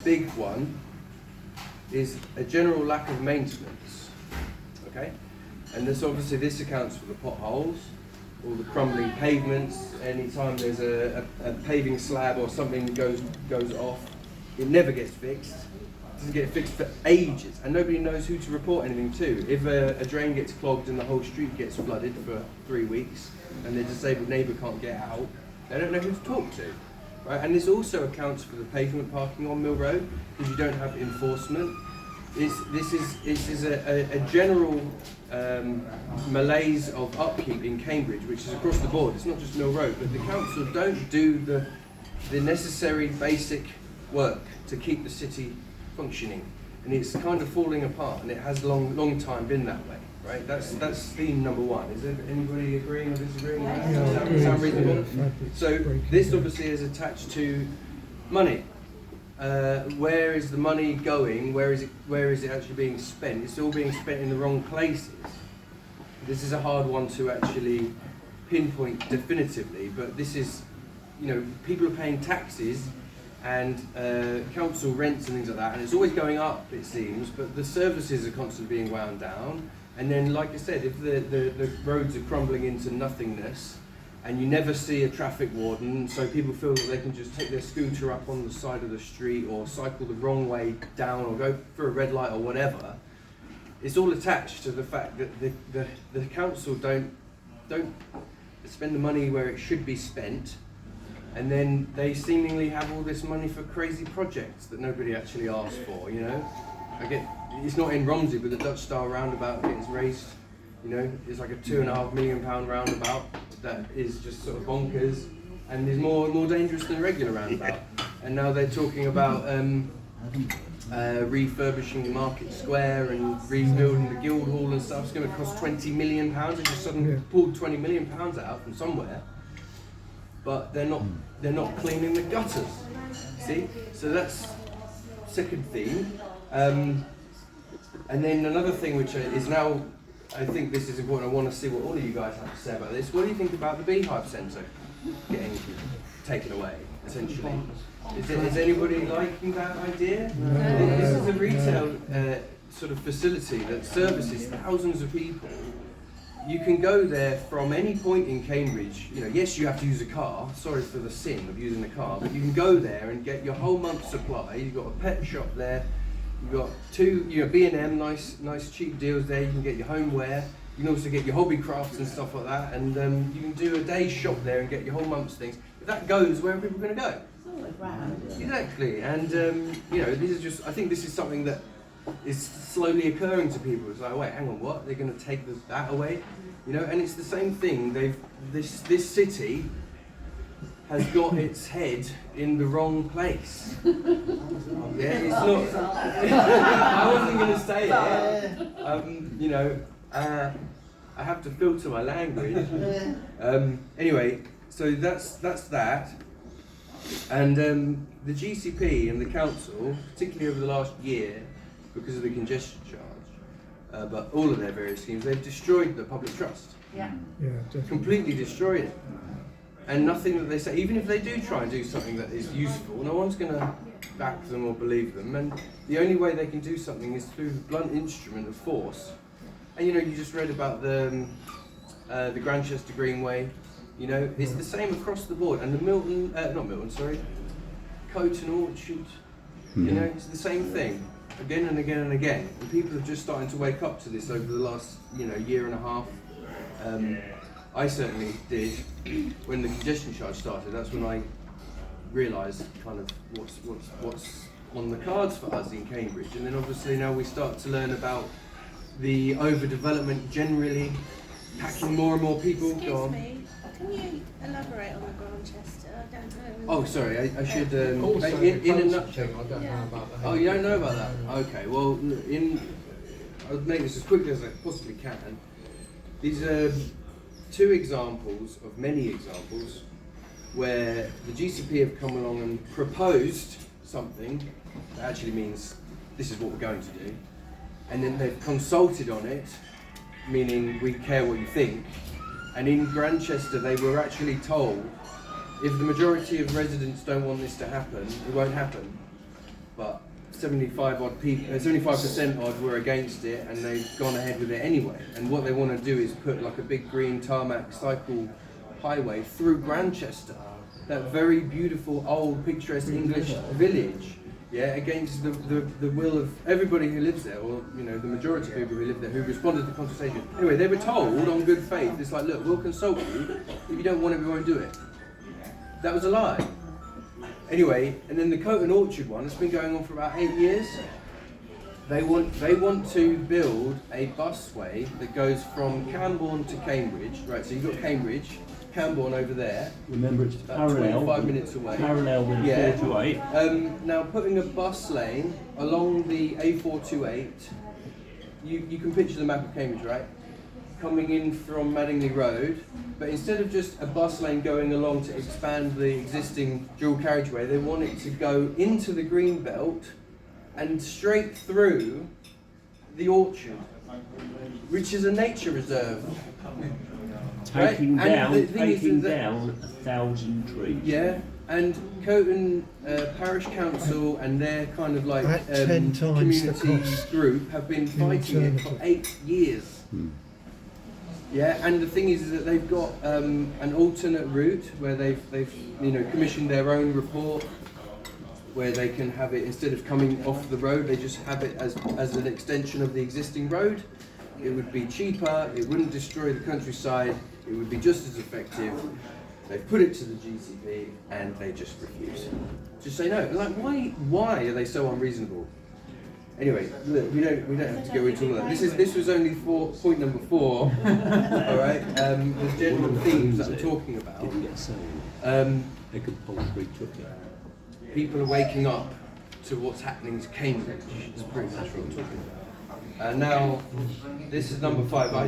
big one is a general lack of maintenance, okay? And this accounts for the potholes, all the crumbling pavements. Anytime there's a paving slab or something goes off, it never gets fixed. It doesn't get fixed for ages, and nobody knows who to report anything to. If a drain gets clogged and the whole street gets flooded for 3 weeks, and the disabled neighbour can't get out, they don't know who to talk to. Right? And this also accounts for the pavement parking on Mill Road, because you don't have enforcement. This is a general malaise of upkeep in Cambridge, which is across the board. It's not just Mill Road, but the council don't do the necessary basic work to keep the city functioning, and it's kind of falling apart, and it has long time been that way. Right? That's theme number one. Is anybody agreeing or disagreeing? Does that sound reasonable? So this obviously is attached to money. Where is the money going? Where is it actually being spent? It's all being spent in the wrong places. This is a hard one to actually pinpoint definitively, but this is, people are paying taxes and council rents and things like that, and it's always going up, it seems, but the services are constantly being wound down. And then, like I said, if the roads are crumbling into nothingness, and you never see a traffic warden, so people feel that they can just take their scooter up on the side of the street or cycle the wrong way down or go for a red light or whatever, it's all attached to the fact that the council don't spend the money where it should be spent, and then they seemingly have all this money for crazy projects that nobody actually asked for, it's not in Romsey, but the Dutch style roundabout gets raised, it's like a £2.5 million roundabout that is just sort of bonkers and is more dangerous than a regular roundabout. And now they're talking about refurbishing Market Square and rebuilding the Guildhall and stuff. It's going to cost £20 million. They just suddenly pulled £20 million out from somewhere, but they're not cleaning the gutters. See, so that's second theme. And then another thing which is now, I think this is important, I want to see what all of you guys have to say about this. What do you think about the Beehive Centre getting taken away, essentially? Is anybody liking that idea? No. This is a retail sort of facility that services thousands of people. You can go there from any point in Cambridge. Yes, you have to use a car. Sorry for the sin of using a car, but you can go there and get your whole month's supply. You've got a pet shop there. You've got B&M, nice cheap deals there. You can get your homeware. You can also get your hobby crafts and stuff like that. And you can do a day's shop there and get your whole month's things. If that goes, where are people going to go? It's always round. Exactly. And this is just. I think this is something that is slowly occurring to people. It's like, wait, hang on, what? They're going to take that away? And it's the same thing. This city has got its head in the wrong place. Yeah, it's not. I wasn't going to say it. I have to filter my language. Anyway, so that's that. And the GCP and the council, particularly over the last year, because of the congestion charge, but all of their various schemes, they've destroyed the public trust. Yeah. Yeah, definitely. Completely destroyed it. And nothing that they say, even if they do try and do something that is useful, no one's going to back them or believe them. And the only way they can do something is through the blunt instrument of force. And you just read about the Grantchester Greenway. It's the same across the board. And the Coat and Orchard. It's the same thing again and again and again. And people are just starting to wake up to this over the last year and a half. I certainly did when the congestion charge started. That's when I realised kind of what's on the cards for us in Cambridge. And then obviously now we start to learn about the overdevelopment generally, packing more and more people. Excuse me, can you elaborate on the Grantchester? I don't know. Oh, sorry, I should. Also, in a nutshell. I don't know about that. Oh, you don't know about that? Okay, well, I'll make this as quickly as I possibly can. These are two examples of many examples where the GCP have come along and proposed something that actually means this is what we're going to do, and then they've consulted on it, meaning we care what you think. And in Grantchester they were actually told, if the majority of residents don't want this to happen, it won't happen. but 75% odd were against it, and they've gone ahead with it anyway. And what they want to do is put like a big green tarmac cycle highway through Grantchester, that very beautiful old picturesque English village, yeah, against the will of everybody who lives there, or you know, the majority of people who live there who responded to the consultation. Anyway, they were told on good faith, it's like, look, we'll consult you. If you don't want it, we won't do it. That was a lie. Anyway, and then the Coat and Orchard one, it's been going on for about 8 years. They want to build a busway that goes from Camborne to Cambridge. Right, so you've got Cambridge, Camborne over there. Remember, it's about 25 minutes away. Parallel with 428. Now putting a bus lane along the A428, you can picture the map of Cambridge, right? Coming in from Madingley Road, but instead of just a bus lane going along to expand the existing dual carriageway, they want it to go into the green belt and straight through the orchard, which is a nature reserve. Taking right? down 1,000 trees. Yeah, and Coton Parish Council and their kind of like At 10 times the community cost group have been fighting it for 8 years. Yeah, and the thing is that they've got an alternate route where they've commissioned their own report, where they can have it, instead of coming off the road, they just have it as an extension of the existing road. It would be cheaper, it wouldn't destroy the countryside, it would be just as effective. They've put it to the GCP and they just refuse. Just say no. Like, why are they so unreasonable? Anyway, look, we don't have to go into all that. This was only point number 4. All right, the general themes that I'm talking about. Didn't get sold. They could poultry took it. People are waking up to what's happening to Cambridge. It's pretty much what I'm talking about. Now, this is number 5. I